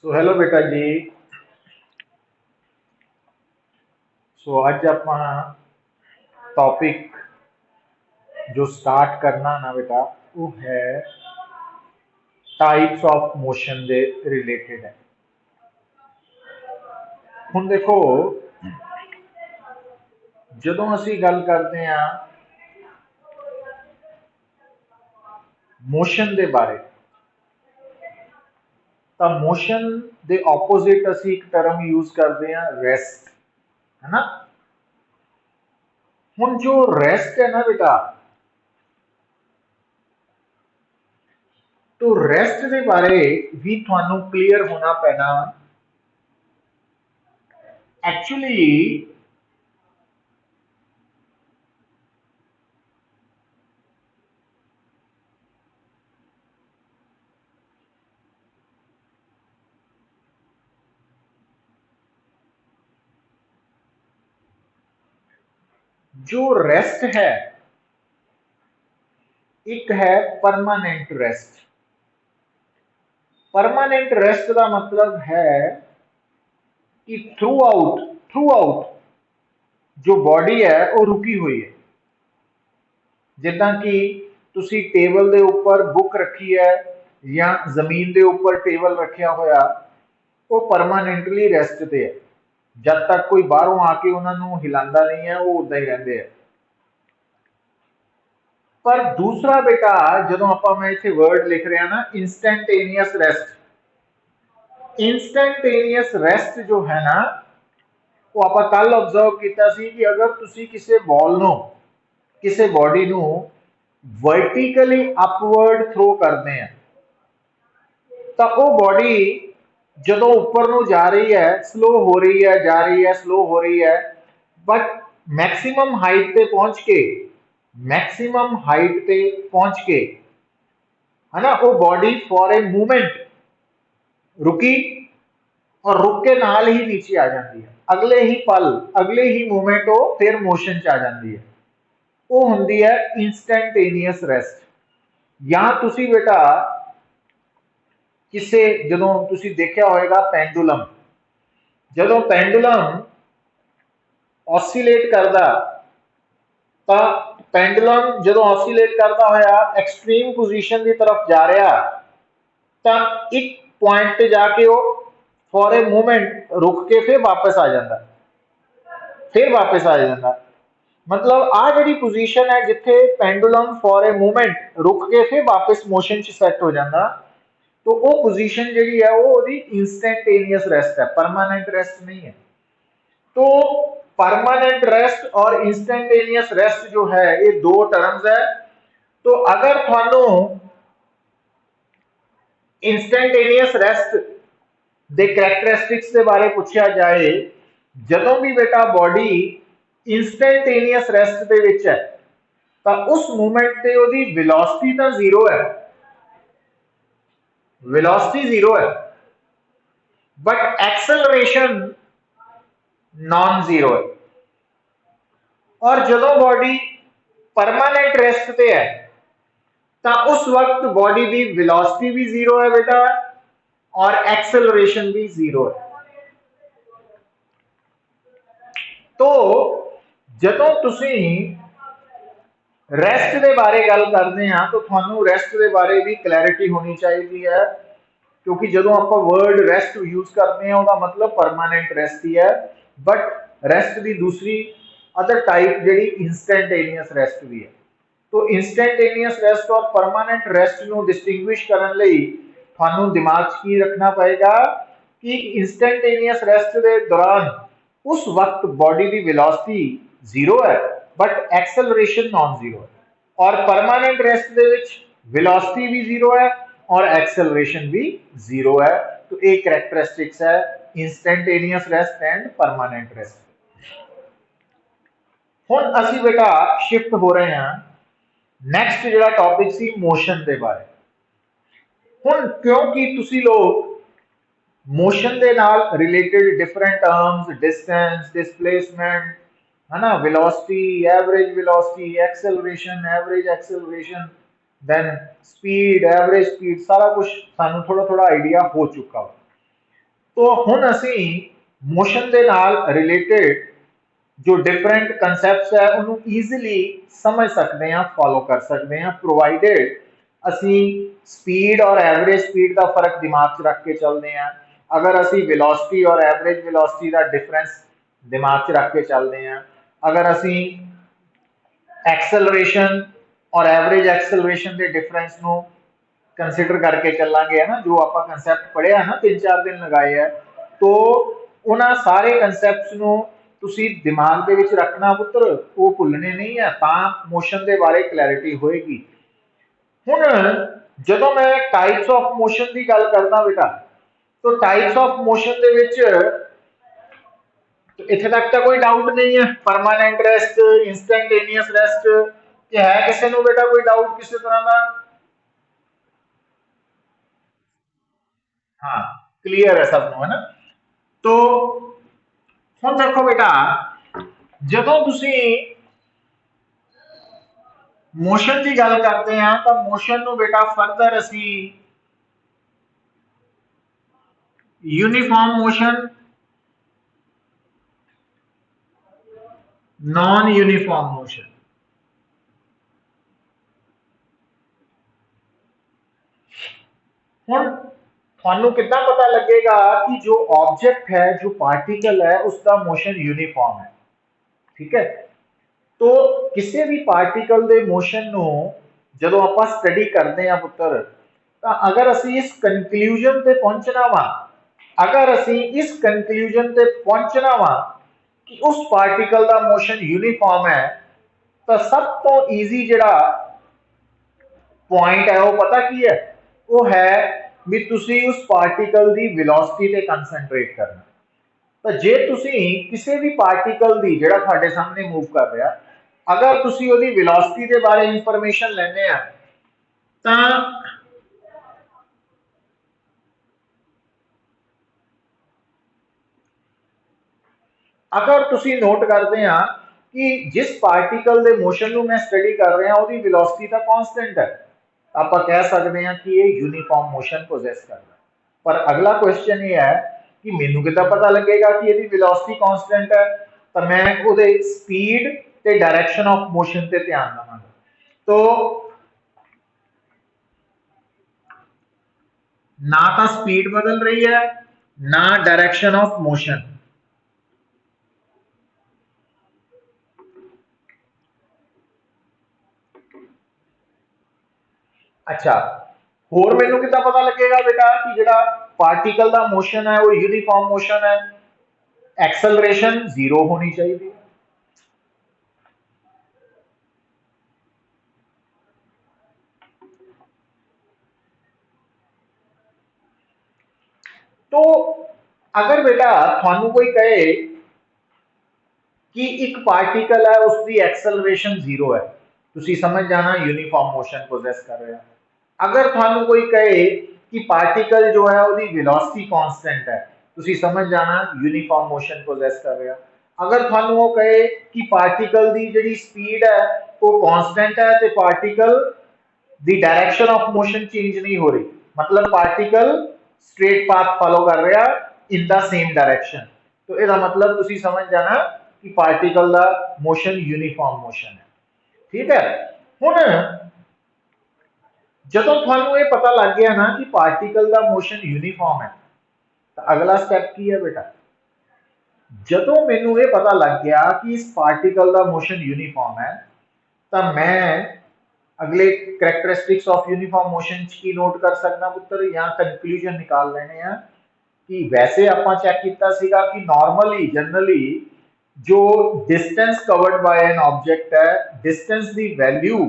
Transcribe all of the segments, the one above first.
So hello बेटा जी। सो अज आप topic जो स्टार्ट करना ना बेटा वो है types of motion they related है। ਹੁਣ देखो ਜਦੋਂ ਅਸੀਂ ਗੱਲ ਕਰਦੇ ਆ मोशन ਦੇ ਬਾਰੇ ਤਾਂ मोशन ਦੇ ਆਪੋਜ਼ਿਟ ਅਸੀਂ ਇੱਕ ਟਰਮ ਯੂਜ਼ ਕਰਦੇ ਆ ਰੈਸਟ, है ना। ਹੁਣ ਜੋ ਰੈਸਟ है ना बेटा, तो रेस्ट के बारे भी थानू क्लीयर होना पैना। एक्चुअली जो रेस्ट है एक है परमानेंट रेस्ट। परमानेंट रेस्ट का मतलब है कि थ्रू आउट जो बॉडी है वो रुकी हुई है। जिदा कि तुसी टेबल के उपर बुक रखी है या जमीन के उपर टेबल रखा होया, वो परमानेंटली रेस्ट पे है। जब तक कोई बाहरों आके उन्होंने हिलांदा नहीं है वो उदा ही रहते हैं। पर दूसरा बेटा जो आप मैं इतने वर्ड लिख रहा ना इंस्टेंटेनियस रेस्ट, इंस्टेंटेनियस रेस्ट जो है ना वो आप कल ऑब्जर्व किया कि अगर तुसी किसी बॉल नो किसी बॉडी नो वर्टिकली अपवर्ड थ्रो करते हैं तो वो बॉडी जो उपर को जा रही है स्लो हो रही है, जा रही है, स्लो हो रही है, बट मैक्सिमम हाइट पे पहुंच के मैक्सिमम हाइट पे पहुंच के है ना वो बॉडी फॉर ए मूवमेंट रुकी और रुक के नाल ही नीचे आ जाती है। अगले ही पल अगले ही मूवमेंट वो फिर मोशन च आ जाती है। वो होंगी है इंस्टेंटेनियस रेस्ट। या तुसी बेटा किसे जो तुसी देखा होगा पेंडुलम, जो पेंडुलम ऑसीलेट करता तो पेंडुलम जो ऑसीलेट करता होया एक्सट्रीम पोजीशन की तरफ जा रहा तो एक पॉइंट पे जाके वो फॉर ए मूवमेंट रुक के फिर वापस आ जाता, फिर वापस आ जाता। मतलब आ जी पोजीशन है जिथे पेंडुलम फॉर ए मूवमेंट रुक के फिर वापस मोशन च सैट हो जाता, तो वो पोजीशन जी है वो इंस्टेंटेनियस रेस्ट है, परमानेंट रेस्ट नहीं है। तो परमानेंट रेस्ट और इंस्टेंटेनियस रेस्ट जो है ये दो टर्म्स है। तो अगर थानू इंस्टेंटेनियस रेस्ट दे करैक्टरिस्टिक्स के बारे पूछा जाए, जदों भी बेटा बॉडी इंस्टेंटेनियस रेस्ट दे विच है तो उस मूवमेंट ते ओदी वेलोसिटी तो जीरो है, वेलोसिटी जीरो है, बट एक्सेलरेशन नॉन जीरो है। और जो बॉडी परमानेंट रेस्ट पे है तो उस वक्त बॉडी की वेलोसिटी भी जीरो है बेटा और एक्सेलरेशन भी जीरो है। तो जो तुसी रेस्ट के बारे गल करते हैं तो थानू रेस्ट के बारे भी क्लैरिटी होनी चाहिए है, क्योंकि जो आप वर्ड रेस्ट यूज करते हैं उसका मतलब परमानेंट रेस्ट ही है, बट रेस्ट की दूसरी अदर टाइप जी इंस्टेंटेनियस रेस्ट भी है। तो इंस्टेंटेनियस रेस्ट और परमानेंट रेस्ट को डिस्टिंग्विश करने लई थानू दिमाग की रखना पड़ेगा कि इंस्टेंटेनियस रेस्ट के दौरान उस वक्त बॉडी की वेलोसिटी जीरो है बट एक्सेलरेशन नॉन जीरो है, और परमानेंट रेस्ट के वेलोसिटी भी जीरो है और एक्सेलरेशन भी जीरो है। तो एक करैक्टरिस्टिक्स है instantaneous rest and permanent rest. हुण असी बेटा शिफ्ट हो रहे हैं नैक्सट जो टॉपिक सी मोशन के बारे। हुण क्योंकि तुसी लोग मोशन के नाल related different terms distance displacement है ना, velocity, average velocity, acceleration, average acceleration, then speed, average speed, सारा कुछ सानू थोड़ा थोड़ा आइडिया हो चुका हो। तो हुण असी मोशन दे नाल रिलेटेड जो डिफरेंट कंसैप्ट्स है उन्होंने ईजिली समझ सकते हैं, फॉलो कर सकते हैं, प्रोवाइडेड असी स्पीड और एवरेज स्पीड का फर्क दिमाग च रख के चलते हैं। अगर असी वेलोसिटी और एवरेज वेलोसिटी का डिफरेंस दिमाग च रख के चलते हैं, अगर असी एक्सेलरेशन और एवरेज एक्सेलरेशन के डिफरेंस को कंसिडर करके चलांगे, है ना, जो आप कंसैप्ट पढ़िया ना 3-4 दिन लगाए है, तो उन्होंने सारे कंसैप्ट्स को तुसी दिमाग दे विच रखना पुत्र, वो भुलने नहीं है, तां मोशन के बारे क्लैरिटी होएगी। हुण जदों मैं टाइप्स ऑफ मोशन की गल करदा बेटा, तो टाइप्स ऑफ मोशन दे विच इत्थे तक तो कोई डाउट नहीं है, परमानेंट रेस्ट, इंस्टैंटेनियस रेस्ट, कि है किसी को बेटा कोई डाउट किसी तरह का? हाँ, क्लियर है सबको, है ना। तो हुण देखो बेटा, जदों तुसी मोशन की गल करते हैं तो मोशन को बेटा फर्दर असी uniform motion, non uniform motion, हुण थानू कितना पता लगेगा कि जो ऑब्जेक्ट है, जो पार्टिकल है, उसका मोशन यूनिफॉर्म है, ठीक है। तो किसी भी पार्टिकल के मोशन को जो आप स्टडी करते हैं पुत्र, तो अगर असी इस कंक्लूजन से पहुंचना वा, अगर असी इस कंक्लूजन से पहुंचना वा कि उस पार्टिकल का मोशन यूनिफॉर्म है, तो सब तो ईजी जिहड़ा पॉइंट है वो पता की है, वो है भी तुसी उस पार्टिकल की वेलोसिटी ते कंसनट्रेट करना। तो जे तुसी किसी भी पार्टिकल की जिहड़ा तुहाडे सामने मूव कर रहा, अगर तुसी ओहदी वेलोसिटी के बारे इंफॉर्मेशन लेने आ, तां अगर तुसी नोट करते हैं कि जिस पार्टिकल के मोशन को मैं स्टडी कर रहा उसकी वेलोसिटी तो कांस्टेंट है, आप कह सकते हैं कि ये यूनिफॉर्म मोशन पोजेस करता है। पर अगला क्वेश्चन ये है कि मैनू कितना पता लगेगा कि यदि वेलोसिटी कांस्टेंट है, तो मैं उहदे स्पीड ते डायरेक्शन ऑफ मोशन ते ध्यान देवांगा। तो ना तो स्पीड बदल रही है, ना डायरेक्शन ऑफ मोशन। अच्छा, होर मैनू कितना पता लगेगा बेटा कि जिहड़ा पार्टिकल का मोशन है वो यूनिफॉर्म मोशन है, एक्सेलरेशन 0 होनी चाहिए। तो अगर बेटा थानू कोई कहे कि एक पार्टिकल है उसकी एक्सेलरेशन 0 है, तुसी समझ जाना यूनिफॉर्म मोशन पोजेस कर रहे हैं। अगर थानू कोई कहे कि पार्टिकल जो है उसकी वेलोसिटी कांस्टेंट है, तुसी समझ जाना यूनिफॉर्म मोशन पोजेस कर रहे हैं। अगर थानू वो कहे कि पार्टिकल की जिहड़ी स्पीड है वो कांस्टेंट है, तो particle the direction of motion change नहीं हो रही, मतलब पार्टिकल स्ट्रेट पाथ फॉलो कर रहा इन द सेम डायरेक्शन, तो इसका मतलब तुसी समझ जाना कि पार्टिकल का मोशन यूनिफॉर्म मोशन है, ठीक है। हुण जदों थानू ये पता लग गया ना कि पार्टिकल का मोशन यूनिफॉर्म है, तो अगला स्टेप की है बेटा, जदों मैनू ये पता लग गया कि इस पार्टिकल का मोशन यूनिफॉर्म है, तो मैं अगले करैक्टरिस्टिक्स ऑफ यूनिफॉर्म मोशन की नोट कर सकना पुत्र, या कंक्लूजन निकाल लेने हैं कि वैसे आप चेक किया कि नॉर्मली जनरली जो distance covered by an object है, डिस्टेंस की वैल्यू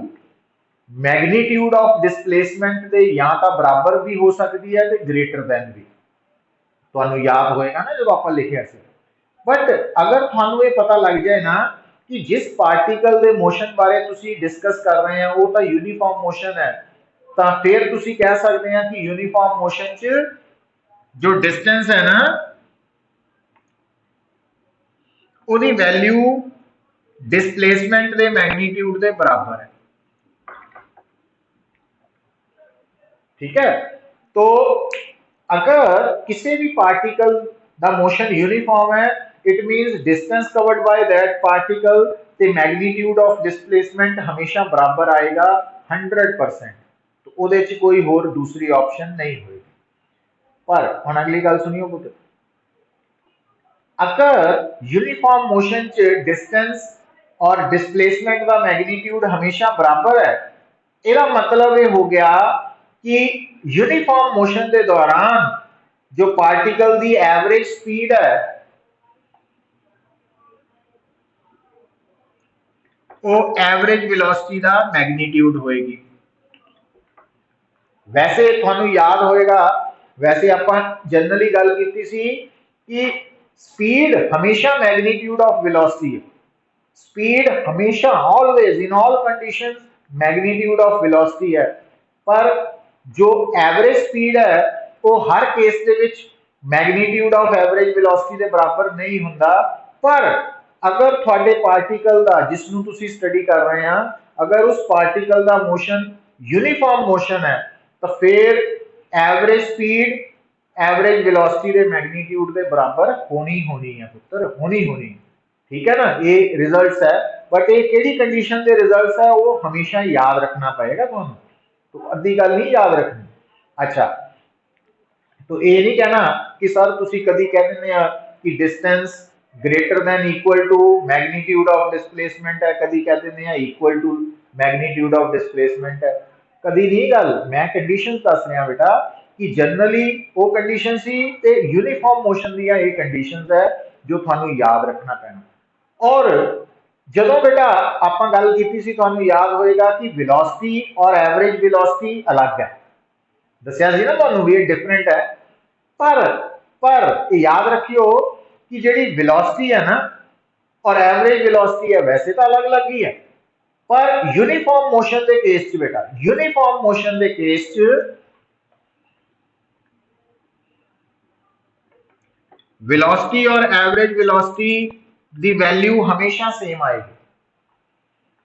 मैग्नीट्यूड ऑफ डिस्प्लेसमेंट के या तो बराबर भी हो सकती है तो ग्रेटर दैन भी, तो याद होएगा ना जब आप लिखे से। बट अगर थानू ये पता लग जाए ना कि जिस पार्टिकल के मोशन बारे तुसी डिस्कस कर रहे हैं वो तो यूनिफॉर्म मोशन है, तो फिर तुसी कह सकते हैं कि यूनिफॉर्म मोशन च जो डिस्टेंस है ना उसकी वैल्यू डिस्प्लेसमेंट के मैग्नीट्यूड के बराबर है, ठीक है। तो अगर किसी भी पार्टिकल दा मोशन यूनिफॉर्म है, it means distance covered by that particle ते मैग्नीट्यूड ऑफ डिस्प्लेसमेंट हमेशा बराबर आएगा 100%। तो ਉਹਦੇ ਚ कोई होर दूसरी ऑप्शन नहीं होगी। पर हुण अगली गल सुनियो पुत्र, अगर यूनिफॉर्म मोशन च डिस्टेंस और डिस्प्लेसमेंट का मैग्नीट्यूड हमेशा बराबर है, ਇਹਦਾ मतलब ये हो गया कि यूनिफॉर्म मोशन के दौरान जो पार्टिकल की एवरेज स्पीड है वो एवरेज वेलोसिटी का मैग्नीट्यूड होएगी। वैसे थानू याद होएगा, वैसे आपां जनरली गल कीती सी कि स्पीड हमेशा मैग्नीट्यूड ऑफ वेलोसिटी है। स्पीड हमेशा always in all conditions magnitude of velocity है, पर जो एवरेज स्पीड है वो हर केस दे विच मैग्नीट्यूड ऑफ एवरेज वेलोसिटी के बराबर नहीं हुंदा। पर अगर थोड़े पार्टिकल का जिसनू तुसी स्टडी कर रहे हैं, अगर उस पार्टिकल का मोशन यूनिफॉर्म मोशन है तो फिर एवरेज स्पीड एवरेज वेलोसिटी के मैग्नीट्यूड के बराबर होनी होनी है पुत्र, होनी होनी। ठीक है ना, ये रिजल्ट्स है, बट ये केड़ी कंडीशन के रिजल्ट्स है वो हमेशा याद रखना पड़ेगा तुहानू, तो अद्धी गल नहीं याद रखनी। अच्छा, तो ये नहीं कहना कि सर तुसी कदी कह दिंदे आ कि distance greater than equal to magnitude of displacement है, कदी कह दिंदे आ equal to magnitude of displacement है, कदी नहीं गल। मैं कंडीशंस दस रहा बेटा कि जनरली वो कंडीशन सी ते यूनिफॉर्म मोशन दी ये कंडीशंस है जो थानू याद रखना पैना। और जदों बेटा आपां गल कीती सी, थानू याद होएगा कि वेलोसिटी और एवरेज वेलोसिटी अलग है, दस्या सी ना थानू भी डिफरेंट है। पर याद रखियो कि जिहड़ी वेलोसिटी है ना और एवरेज वेलोसिटी है वैसे तो अलग अलग ही है, पर यूनिफॉर्म मोशन के केस च बेटा, यूनिफॉर्म मोशन के केस च वेलोसिटी और एवरेज वेलोसिटी दी वैल्यू हमेशा सेम आएगी।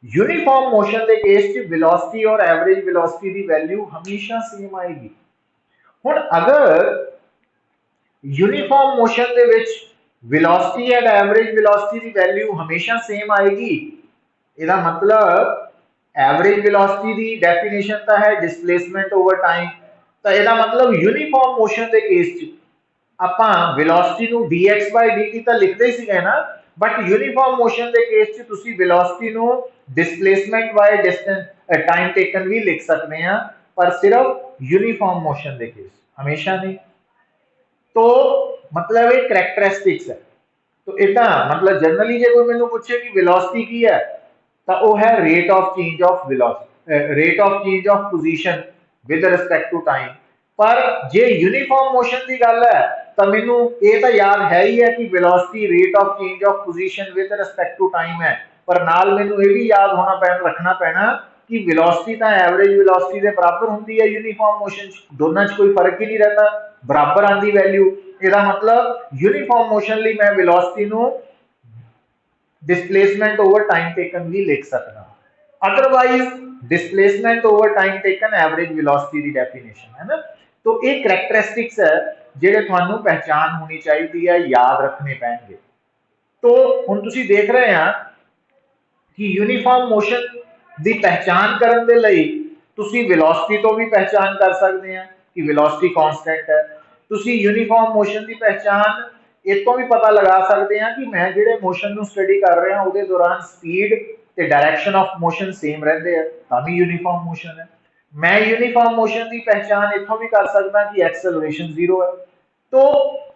यूनिफॉर्म मोशन के केस च वेलोसिटी और एवरेज वेलोसिटी दी वैल्यू हमेशा सेम आएगी। हुण अगर uniform motion they which velocity and average velocity the value हमेशा सेम आएगी, ਇਹਦਾ मतलब एवरेज वेलोसिटी दी डेफिनेशन तो है डिस्प्लेसमेंट ओवर टाइम, तो ਇਹਦਾ मतलब यूनिफॉर्म मोशन के केस च आपां वेलोसिटी नू dx by dt तो लिखते ही सीगे ना, बट यूनिफॉर्म मोशन के केस च तुसी वेलोसिटी नू displacement by distance time taken भी लिख सकते हैं, पर सिर्फ यूनिफॉर्म मोशन के केस, हमेशा नहीं। तो मतलब ये करैक्टरिस्टिक्स है। तो इदा मतलब जनरली जो कोई मैंने पूछे कि वेलोसिटी की है तो वो है rate of change of velocity, rate of change of position with respect to time. पर जे यूनिफॉर्म मोशन की गल है तो मैनू ये तो याद है ही है कि velocity rate of change of position with respect to time है, पर नाल मैनू ये भी याद होना पैना, रखना पैना कि वेलोसिटी तो एवरेज वेलोसिटी के बराबर होती है यूनिफॉर्म मोशन, दोनों च कोई फर्क ही नहीं रहता, बराबर आती वैल्यू। ਇਹਦਾ मतलब यूनिफॉर्म मोशन ਲਈ मैं वेलोसिटी ਨੂੰ डिस्प्लेसमेंट ओवर टाइम टेकन भी लिख सकता, otherwise displacement over time taken average velocity की डेफिनेशन है ना। तो ये करैक्टरिस्टिक्स है जेडे थानू पहचान होनी चाहिए है, याद रखने पैणगे। तो हुण तुसीं देख रहे हैं कि यूनिफॉर्म मोशन की पहचान करने के लिए तुसीं वेलोसिटी तो भी पहचान कर सकते हैं कि वेलोसिटी कॉन्स्टेंट है, तुसी यूनिफॉर्म मोशन की पहचान इतों भी पता लगा सकते हैं कि मैं जिहड़े मोशन नू स्टडी कर रहा हूं उहदे दौरान स्पीड ते डायरैक्शन ऑफ मोशन सेम रहिंदे हैं, तां भी यूनिफॉर्म मोशन है। मैं यूनिफॉर्म मोशन की पहचान इतों भी कर सकता कि एक्सेलरेशन जीरो है। तो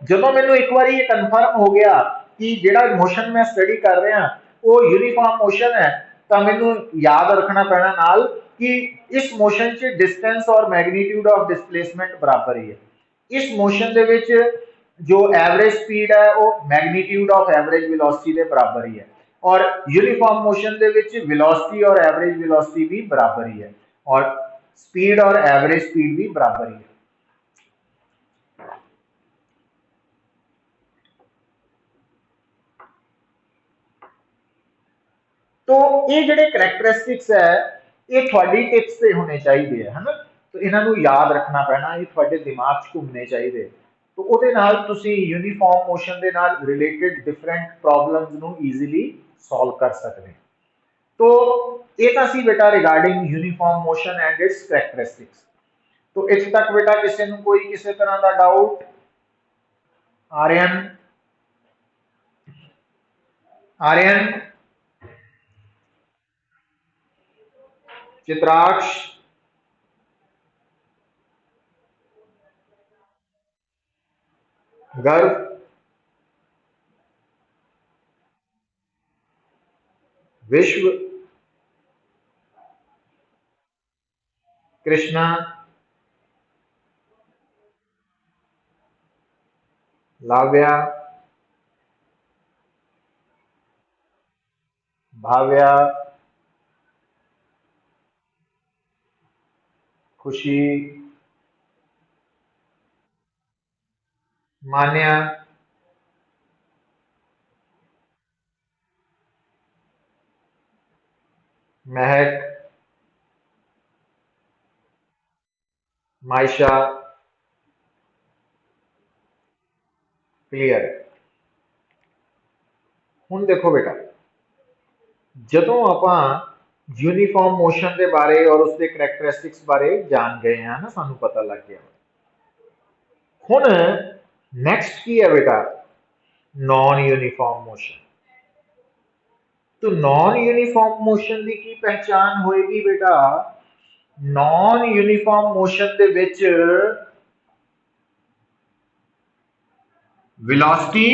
जदों मैनू एक बार ये कन्फर्म हो गया कि जिहड़ा मोशन मैं स्टडी कर रहा वो यूनिफॉर्म मोशन है, तो मैनू याद रखना पैना नाल कि इस मोशन च डिस्टेंस और मैग्नीट्यूड ऑफ डिस्प्लेसमेंट बराबर ही है। इस मोशन दे विच जो एवरेज स्पीड है वो मैग्नीट्यूड ऑफ एवरेज वेलोसिटी के बराबर ही है, और यूनिफॉर्म मोशन दे विच वेलोसिटी और एवरेज वेलोसिटी भी बराबर ही है, और स्पीड और एवरेज स्पीड भी बराबर ही है। तो ये जिहड़े करैक्टरिस्टिक्स है ये थोड़ी टिप्स से होने चाहिए है ना। तो इन्हों याद रखना पैना, ये थोड़े दिमाग च घूमने चाहिए। तो ਉਹਦੇ ਨਾਲ ਤੁਸੀਂ यूनीफॉर्म मोशन ਦੇ ਨਾਲ रिलेटेड डिफरेंट प्रॉब्लम्स ਨੂੰ ਈਜ਼ੀਲੀ ਸੋਲਵ ਕਰ ਸਕਦੇ। तो ये तो सी बेटा regarding uniform motion and it's characteristics. तो इस तक बेटा किसी को कोई किसी तरह का डाउट? आर्यन, आर्यन, चित्राक्ष, गर्व, विश्व, कृष्णा, लाव्या, भाव्या, खुशी, मान्या, महक, मायशा, क्लियर। हुण देखो बेटा, जदों आपां यूनीफॉर्म मोशन के बारे और उसके करैक्टरिस्टिक्स बारे जान गए हैं ना, सानू पता लग गया। हुण नैक्सट की है बेटा? Non uniform motion. तो नॉन यूनीफॉर्म मोशन की की पहचान होएगी बेटा? नॉन यूनीफॉर्म मोशन दे विच वेलोसिटी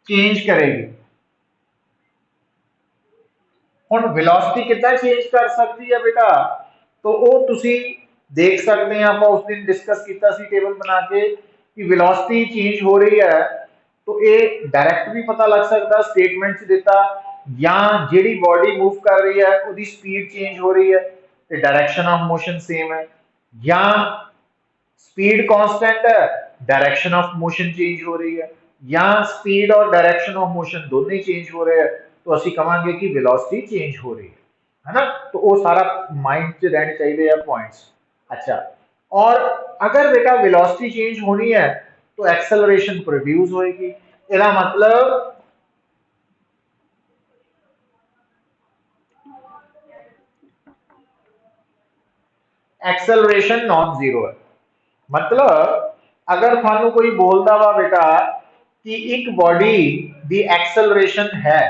चेंज करेगी। हुण वेलोसिटी कितना चेंज कर सकती है बेटा? तो वो तुसी देख सकते हैं, आप उस दिन डिस्कस किया सी टेबल बना के कि वेलोसिटी चेंज हो रही है। तो ये डायरैक्ट भी पता लग सकता स्टेटमेंट दिता, या जिहड़ी बॉडी मूव कर रही है उसकी स्पीड चेंज हो रही है तो डायरेक्शन ऑफ मोशन सेम है, या स्पीड कांस्टेंट है डायरेक्शन ऑफ मोशन चेंज हो रही है, या स्पीड और डायरेक्शन ऑफ मोशन दोनों ही चेंज हो रहे हैं, तो असी कहांगे कि वेलोसिटी चेंज हो रही है ना। तो वो सारा माइंड च रहने चाहिए पॉइंट्स। अच्छा, और अगर बेटा वेलोसिटी चेंज होनी है तो एक्सेलरेशन प्रोड्यूस होएगी। इसका मतलब एक्सेलरेशन नॉन जीरो है। मतलब अगर थानू कोई बोलता वा बेटा कि एक बॉडी दी एक्सेलरेशन है,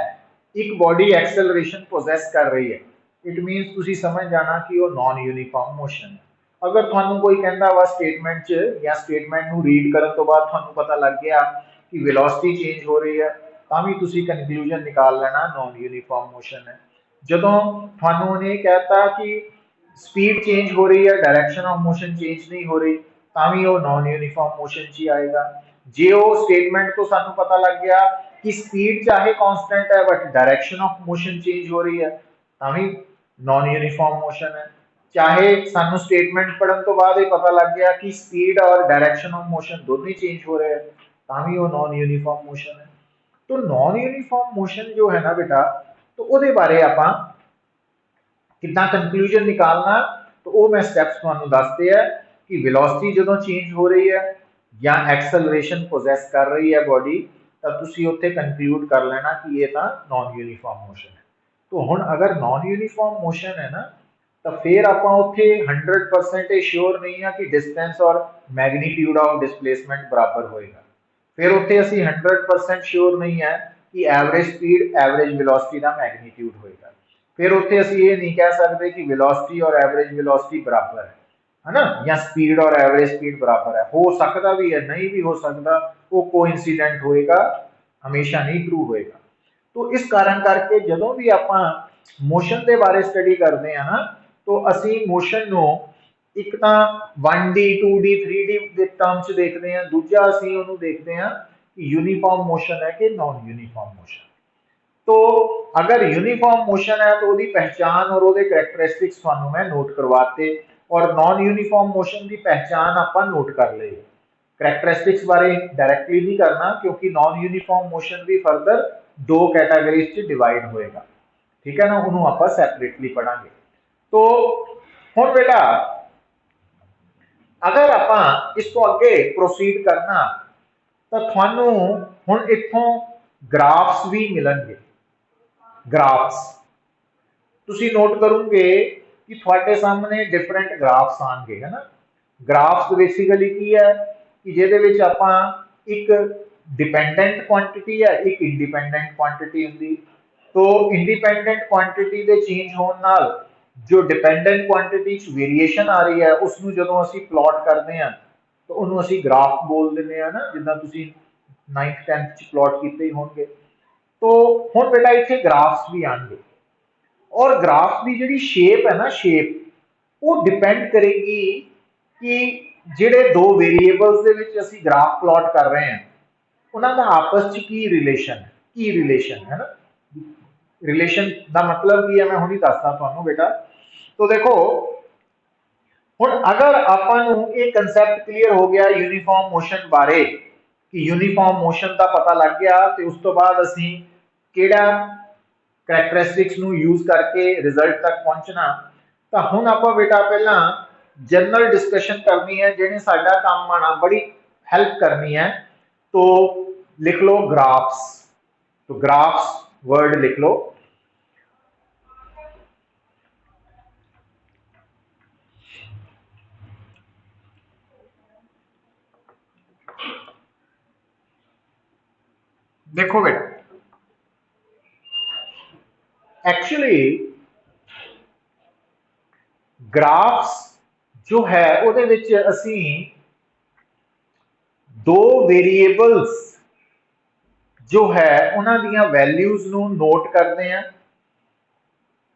एक बॉडी एक्सेलरेशन पोजेस कर रही है, इट मीनस तुसी समझ जाना कि वो नॉन यूनीफॉर्म मोशन है। अगर थानू कोई कहता वा स्टेटमेंट च या स्टेटमेंट नू रीड करन तो बाद थानू पता लग गया कि वेलोसिटी चेंज हो रही है, तां भी तुसी कंक्लूजन निकाल लेना नॉन यूनीफॉर्म मोशन है। जदों थानू ने कहता कि स्पीड चेंज हो रही है, डायरेक्शन ऑफ मोशन चेंज नहीं हो रही, तामी वो नॉन यूनीफॉर्म मोशन च ही आएगा। जे वो स्टेटमेंट तो सानू पता लग गया कि स्पीड चाहे कांस्टेंट है but direction of motion change हो रही है, तामी नॉन यूनीफॉर्म मोशन है। चाहे सानू स्टेटमेंट पढ़न तो बाद ये पता लग गया कि स्पीड और डायरेक्शन ऑफ मोशन दोनों ही चेंज हो रहे हैं, तामी वो नॉन यूनीफॉर्म मोशन है। तो नॉन यूनीफॉर्म मोशन जो है ना बेटा, तो ਉਹਦੇ बारे ਆਪਾਂ कितना कंक्लूजन निकालना, तो वो मैं स्टैप्स तुहानू दसते हैं कि वेलोसिटी जो चेंज हो रही है या एक्सेलरेशन पोजेस कर रही है बॉडी, तो तुसी उत्थे कंक्लूड कर लेना कि ये तो नॉन यूनीफॉर्म मोशन है। तो हुण अगर नॉन यूनीफॉर्म मोशन है ना, तो फिर आपां उत्थे 100% श्योर नहीं है कि डिस्टेंस और मैग्नीट्यूड ऑफ डिस्प्लेसमेंट बराबर होएगा। फिर उत्थे असी 100% श्योर नहीं है कि एवरेज स्पीड एवरेज वेलोसिटी का मैग्नीट्यूड होएगा। फिर उत्थे असी ये नहीं कह सकते कि वेलोसिटी और एवरेज वेलोसिटी बराबर है ना, या स्पीड और एवरेज स्पीड बराबर है। हो सकता भी है, नहीं भी हो सकता, वो कोइंसिडेंट होएगा, हमेशा नहीं ट्रू होएगा। तो इस कारण करके जदों भी आपां मोशन के बारे स्टडी करते हैं ना, तो असी मोशन नू एक तो 1D 2D 3D के टर्म च देखते हैं, दूजा असी उन्होंने देखते हैं कि यूनीफॉर्म मोशन है कि नॉन यूनीफॉर्म मोशन। तो अगर यूनीफॉर्म मोशन है तो पहचान और करैक्टरिस्टिक्स थानू मैं नोट करवाते, और नॉन यूनीफॉर्म मोशन की पहचान आप नोट कर ली। करैक्टरिस्टिक्स बारे डायरैक्टली नहीं करना, क्योंकि नॉन यूनीफॉर्म मोशन भी फर्दर दो कैटागरीज च डिवाइड होएगा, ठीक है ना, उन्होंने आप सैपरेटली पढ़ांगे। तो हुण बेटा अगर आप इसको अगे प्रोसीड करना तो थानू हुण इत्थों ग्राफ्स भी मिलणगे। ग्राफ्स तुसी नोट करोगे कि थोड़े सामने डिफरेंट ग्राफ्स आएंगे, है ना। ग्राफ्स बेसिकली की है कि जिहदे विच आपां एक डिपेंडेंट क्वांटिटी है, एक इंडिपेंडेंट क्वांटिटी होंदी। तो इंडिपेंडेंट क्वांटिटी के चेंज होने नाल जो डिपेंडेंट क्वांटिटी च वेरीएशन आ रही है उसनू जदों असीं प्लॉट करते हैं तो उन्होंने असीं ग्राफ बोल देने हैं ना, जिद्दां तुसीं 9th 10th च प्लॉट कीते ही होंगे। तो हुण बेटा इत्थे ग्राफ्स भी आएंगे और ग्राफ की जी शेप है ना, शेप वो डिपेंड करेगी कि जिहड़े दो वेरीएबल्स दे विच असीं ग्राफ प्लॉट कर रहे हैं उन्हां दा आपस च की रिलेशन है ना। रिलेशन का मतलब की है मैं हुणी दसदा तुहानूं बेटा। तो देखो हुण अगर आपां नूं ये कंसैप्ट क्लीयर हो गया यूनीफॉर्म मोशन बारे कि यूनीफॉर्म मोशन का पता लग गया तो उस तो बाद असीं किहड़ा करैक्टरिस्टिक्स नूं यूज करके रिजल्ट तक पहुंचना। तो हुण आपां बेटा पहला जनरल डिस्कशन करनी है जिहने साडा काम आना, बड़ी हेल्प करनी है। तो लिख लो ग्राफ्स। तो ग्राफ्स वर्ड लिख लो। देखो बेटा एक्चुअली ग्राफ्स जो है उहदे विच असीं दो वेरीएबल्स जो है उन्हां दियां वैल्यूज नूं नोट करते हैं।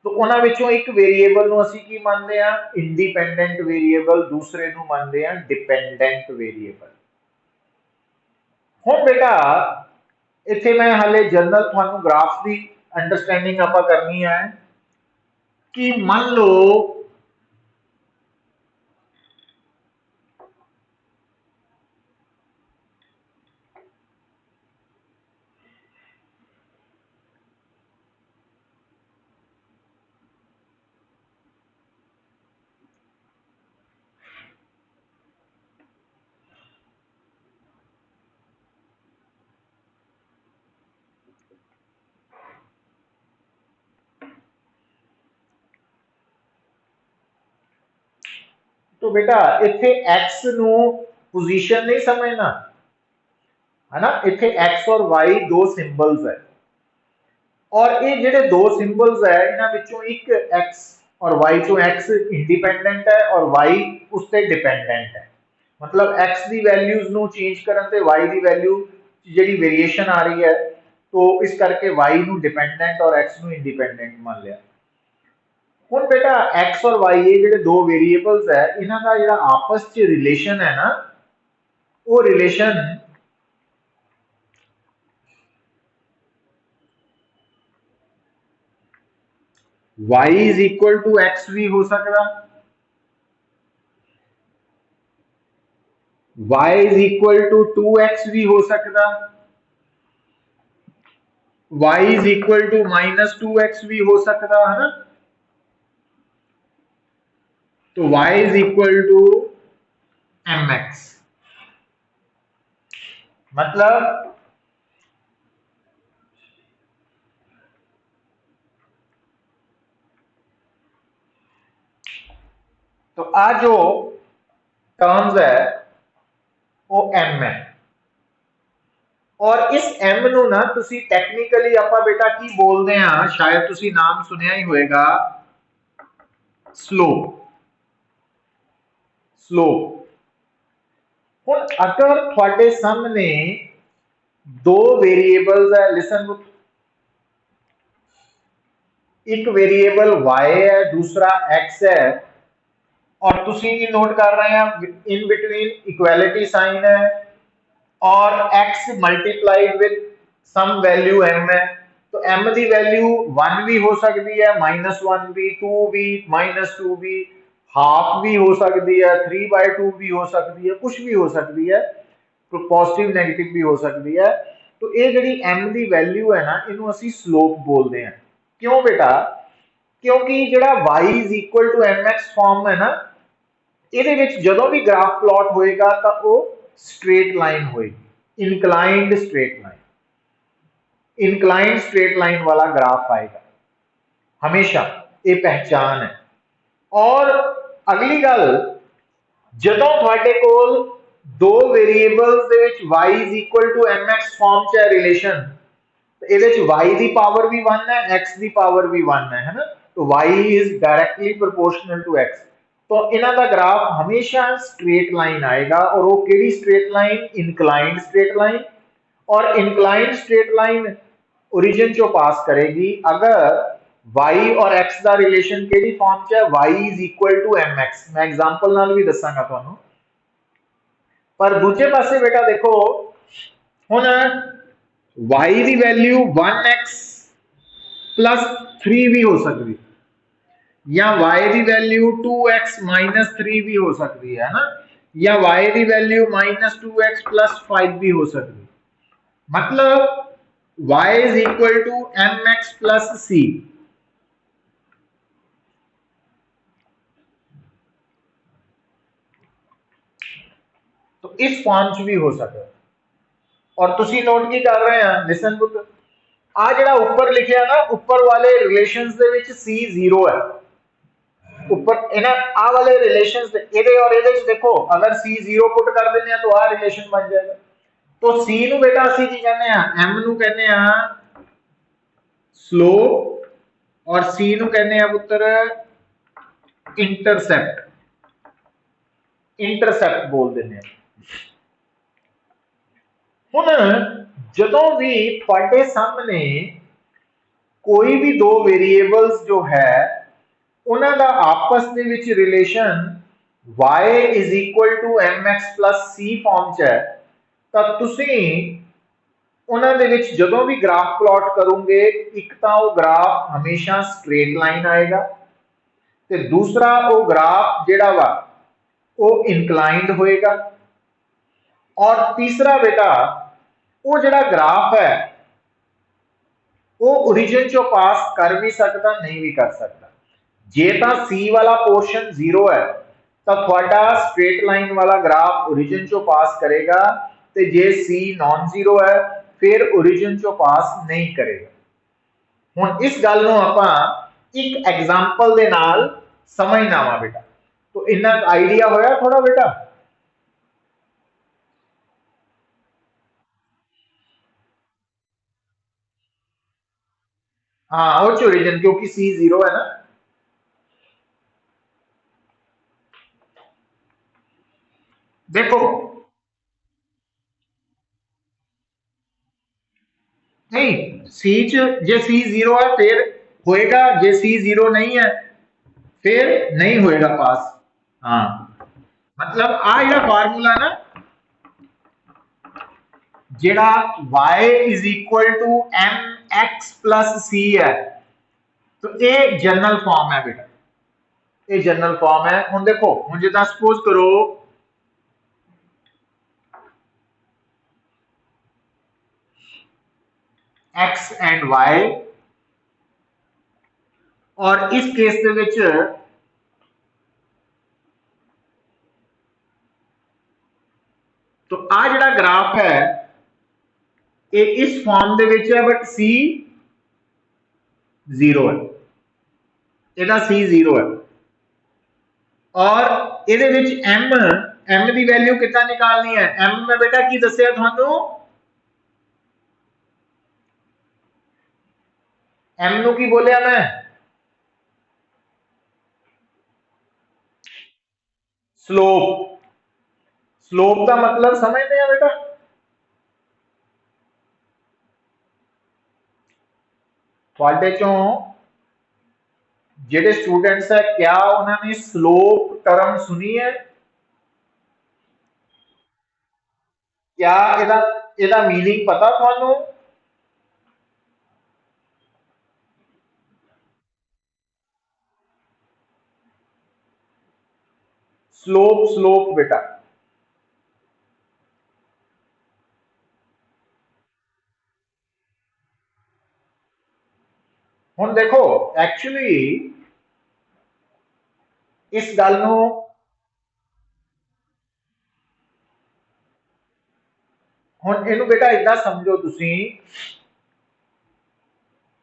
तो उन्हां विचों एक वेरीएबल नूं असीं की मानते हैं इंडिपेंडेंट वेरीएबल, दूसरे नूं मानते हैं डिपेंडेंट वेरीएबल। हुण बेटा इत्थे मैं हाले जनरल तुहानूं ग्राफ्स की अंडरस्टैंडिंग आपां करनी है कि मान लो तो बेटा इत्थे एक्स नूं पोजीशन नहीं समझना, है ना। इत्थे एक्स और वाई दो सिंबल्स है और ये जिहड़े दो सिंबल्स है इन्हां विचों एक एक्स और वाई चो एक्स इंडिपेंडेंट है और वाई उस ते डिपेंडेंट है। मतलब एक्स की वैल्यूज नूं चेंज करन ते वाई की वैल्यू जिहड़ी वेरीएशन आ रही है तो इस करके वाई नूं डिपेंडेंट और एक्स नूं इंडिपेंडेंट मान लिया। हुण बेटा एक्स और वाई ये जिहड़े दो वेरीएबल्स है इन्हां दा जिहड़ा आपस च रिलेशन है ना वो relation y is equal to x भी हो सकता, y is equal to 2x भी हो सकता, y is equal to -2x भी हो सकता, है ना। तो y is equal to mx मतलब तो आ जो टर्म्स है वो m है और इस m नू ना तुसी टेक्निकली आपा बेटा की बोलते हैं, शायद तुसी नाम सुनिया ही होएगा स्लोप। स्लोप हुण अगर थोड़े सामने दो वेरिएबल्स है, लिसन, एक वेरिएबल y है दूसरा x है और तुसी ये नोट कर रहे हैं इन बिटवीन इक्वालिटी साइन है और x multiplied with some value m है। तो m की वैल्यू 1 भी हो सकती है, -1 भी, 2 भी, -2 भी, हाफ भी हो सकती है, 3/2 भी हो सकती है, कुछ भी हो सकती है, तो पॉजिटिव नेगेटिव भी हो सकती है। तो ये जी m की वैल्यू है ना इनू असी स्लोप बोलते हैं। क्यों बेटा क्योंकि ਜਿਹੜਾ y is equal to mx form ਹੈ ਨਾ, ਇਹਦੇ ਵਿੱਚ ਜਦੋਂ ਵੀ ਗ੍ਰਾਫ ਪਲਾਟ ਹੋਏਗਾ ਤਾਂ ਉਹ ਸਟ੍ਰੇਟ ਲਾइन ਹੋਏਗੀ, inclined straight line, inclined straight line वाला ग्राफ आएगा हमेशा, ये पहचान है। और अगली गल, जदों तुहाडे कोल दो वेरिएबल्स दे विच y is equal to mx form च है रिलेशन, ਇਹਦੇ ਚ y ਦੀ ਪਾਵਰ ਵੀ 1 है, x ਦੀ ਪਾਵਰ भी 1 है ना, तो y is directly proportional to x, तो इन्हां दा ग्राफ हमेशा स्ट्रेट लाइन आएगा। और वो केड़ी straight line? Inclined straight line. और इनक्लाइंड स्ट्रेट लाइन ओरिजिन चो पास करेगी अगर y और x का रिलेशन केड़ी फॉर्म च है? y is equal to mx। मैं एग्जांपल नाल भी दसांगा तुहानू। पर दूजे पासे बेटा देखो, हुण y की वैल्यू 1x प्लस 3 भी हो सकती, या y की वैल्यू 2x माइनस 3 भी हो सकती है ना, या y की वैल्यू माइनस 2x प्लस 5 भी हो सकती। मतलब y is equal to mx plus c। तो इस फॉर्म च भी हो सकता। और तुसी नोट की कर रहे हैं, लिसन पुट, आ जड़ा ऊपर लिखिया ना, ऊपर वाले रिलेशंस दे विच c 0 है। ऊपर इन्हां आ वाले रिलेशंस इहदे और इहदे च देखो, अगर c 0 पुट कर देने तो आ रिलेशन बन जाएगा। तो c नू बेटा असीं की कहने आ? m नू कहने आ स्लोप, और c नू कहने आ पुत्र इंटरसेप्ट। इंटरसेप्ट बोल देने आ। हुण जदों भी तुहाडे सामने कोई भी दो वेरिएबल्स जो है उन्हां दा आपस दे विच relation y is equal to mx plus c form च है, तां तुसीं उन्हां दे विच जदों भी ग्राफ प्लॉट करोगे, एक तां वो ग्राफ हमेशा स्ट्रेट लाइन आएगा, ते दूसरा वो ग्राफ जिहड़ा वा वो इनक्लाइंड होएगा, और तीसरा बेटा वो जिहड़ा ग्राफ है वो ओरिजिन चो पास कर भी सकता, नहीं भी कर सकता। जे तां सी वाला पोर्शन 0 है तो थोड़ा स्ट्रेट लाइन वाला ग्राफ ओरिजिन चो पास करेगा, ते जे सी नॉन जीरो है फिर ओरिजिन चो पास नहीं करेगा। हुण इस गल नूं आपां एक एग्जांपल दे नाल समझना वा बेटा। तो इन्ना आइडिया होया थोड़ा बेटा? हाँ, उच्च ओरिजिन, क्योंकि सी 0 है ना। देखो नहीं, सी च जे सी 0 है फिर होएगा, जे सी 0 नहीं है फिर नहीं होएगा पास। हाँ, मतलब आ जेड़ा फार्मूला ना, जेड़ा y is equal to M X plus C है, तो ये जनरल फॉर्म है बेटा, ये जनरल फॉर्म है। हुण देखो, हुण जिद्दां सपोज करो x एंड y, और इस केस दे विच तो आ जिहड़ा ग्राफ है ये इस फॉर्म दे विच है, बट सी 0 है, ਇਹਦਾ c 0 है। और ਇਹਦੇ ਵਿੱਚ m ਦੀ वैल्यू कितना निकालनी है? m मैं बेटा की दसिया ਤੁਹਾਨੂੰ, m ਨੂੰ की बोलिया मैं? स्लोप। स्लोप का मतलब समझते हैं बेटा? थोड़े चों जेडे स्टूडेंट्स है, क्या उन्होंने स्लोप टर्म सुनी है? क्या ਇਹਦਾ मीनिंग पता थानू? स्लोप, स्लोप बेटा, हुण देखो एक्चुअली इस गल नूं हुण इहनूं बेटा इदां समझो तुसीं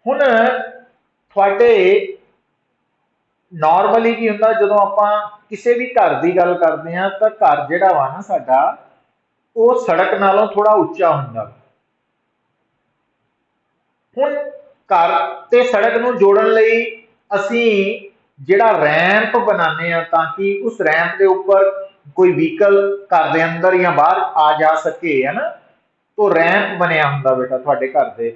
हुण तुहाडे नॉर्मली की हुंदा जदों आपां किसी भी घर की गल करते हैं तो घर जिहड़ा वा ना साडा वो सड़क नालों थोड़ा उच्चा हुंदा। हुण घर ते सड़क नूं जोड़न लई असीं जिहड़ा रैंप बनाने आ ताकि उस रैंप के उपर कोई व्हीकल घर के अंदर या बाहर आ जा सके, है ना। तो रैंप बनया हुंदा बेटा तुहाडे घर के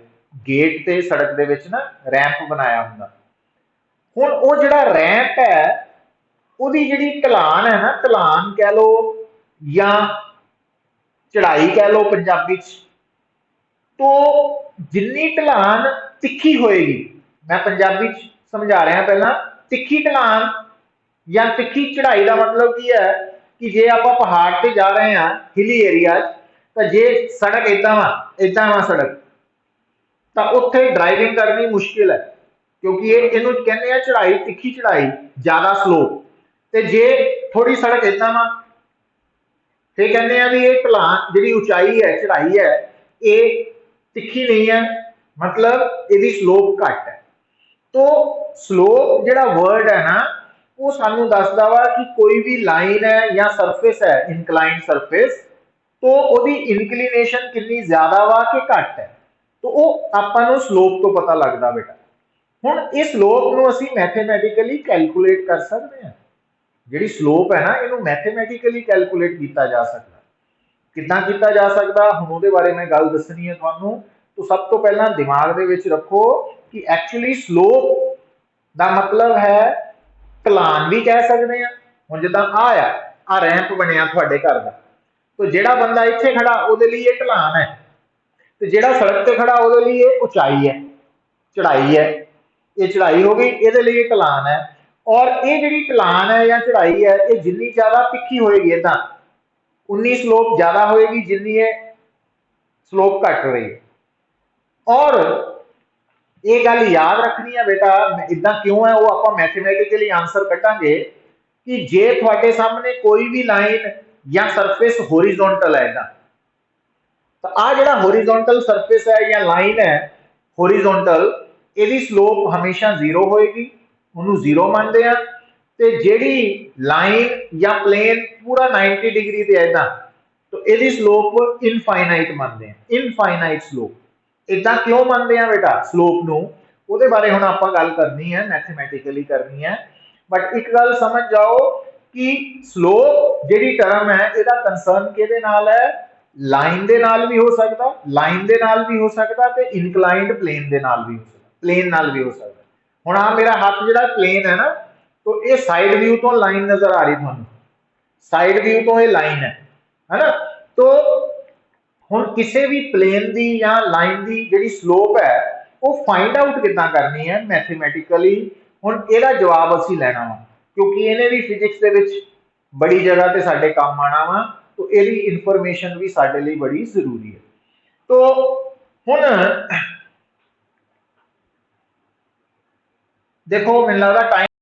गेट ते सड़क दे विच ना रैंप बनाया हुंदा। हुण वो जिहड़ा रैंप है ਉਹਦੀ ਜਿਹੜੀ ਢਲਾਨ है ना, ਢਲਾਨ कह लो या चढ़ाई कह लो पंजाबी च, तो जिन्नी ढलान तिखी होएगी, मैं पंजाबी च समझा रहा पहला, तिखी ढलान या तिखी चढ़ाई का मतलब की है कि जे आप पहाड़ से जा रहे हैं हिली एरिया तो जे सड़क इदा वा सड़क तो उत्थे ड्राइविंग करनी मुश्किल है, क्योंकि ये इनू कहने हैं चढ़ाई, तिखी चढ़ाई, ज्यादा स्लोप। ते जे थोड़ी सड़क इदा वा फिर कहने हैं भी ये ढलान जी उचाई है, चढ़ाई है, ये तिखी नहीं है, मतलब ये स्लोप घट है। तो स्लोप जिहड़ा वर्ड है ना वो सानू दसदा वा कि कोई भी लाइन है या सरफेस है इनकलाइंड सरफेस, तो उसकी इनकलीनेशन कितनी ज्यादा वा कि घट है, तो वो आपां नूं स्लोप तो पता लगदा बेटा। हुण इस स्लोप नूं असीं मैथेमैटिकली कैलकुलेट कर सकते हैं। जिहड़ी स्लोप है ना इनू मैथेमैटिकली कैलकुलेट किया जा सकता, किदां किया जा सकता, हुण उहदे बारे मैं गल दसनी है तुहानू। तो सब तो पहला दिमाग दे विच रखो कि एक्चुअली स्लोप दा मतलब है ढलान भी कह सकते हैं। हुण जिद्दां आ रैंप बनिया तुहाडे घर दा, तो जिहड़ा बंदा इत्थे खड़ा उहदे लई ये ढलान है, तो जिहड़ा सड़क ते खड़ा उहदे लई ये उचाई है, चढ़ाई है, ये चढ़ाई हो गई, ये लिए ढलान है। और ये जी ढलान है या चढ़ाई है ये जिन्नी ज्यादा तिखी होएगी इदा उन्नी स्लोप ज्यादा होएगी, जिन्नी ये स्लोप घट रही है। और ये गल याद रखनी है बेटा, इदा क्यों है वो आप मैथेमैटिकली आंसर कटांगे कि जे थोड़े सामने कोई भी लाइन या सरफेस होरिजोंटल है इदा, तो आ जिहड़ा होरिजोंटल सरफेस है या लाइन है होरिजोंटल, ਇਹਦੀ स्लोप हमेशा 0 होएगी, ਉਹਨੂੰ 0 ਮੰਨਦੇ ਆ। ਤੇ ਜਿਹੜੀ ਲਾਈਨ ਜਾਂ ਪਲੇਨ ਪੂਰਾ 90 ਡਿਗਰੀ ਤੇ ਹੈ ਇਦਾਂ, तो ਇਹਦੀ स्लोप इनफाइनाइट ਮੰਨਦੇ ਆ, इनफाइनाइट स्लोप। इदां क्यों ਮੰਨਦੇ ਆ बेटा स्लोप ਨੂੰ, ਉਹਦੇ ਬਾਰੇ ਹੁਣ ਆਪਾਂ ਗੱਲ ਕਰਨੀ ਹੈ, मैथमेटिकली करनी है। बट एक गल समझ जाओ कि स्लोप ਜਿਹੜੀ टर्म है ਇਹਦਾ कंसर्न ਕਿਹਦੇ ਨਾਲ है, लाइन दे नाल भी हो सकता, लाइन दे नाल भी हो सकता, ते इनकलाइंड प्लेन दे नाल भी हो सकता, प्लेन नाल भी हो सकता। हुण आ मेरा हाथ जिहड़ा प्लेन है ना, तो ये साइड व्यू तो लाइन नजर आ रही तुहानूं, साइड व्यू तो ये लाइन है ना। तो हुण किसी भी प्लेन दी या लाइन दी जिहड़ी स्लोप है वो फाइंड आउट किदां करनी है मैथमेटिकली। हुण इहदा जवाब असीं लैणा वा, क्योंकि इहने भी फिजिक्स दे विच बड़ी जगह ते साडे काम आना वा, तो यदि इनफॉर्मेशन भी साडे लिए बड़ी जरूरी है। तो हुण देखो मैनूं लगदा टाइम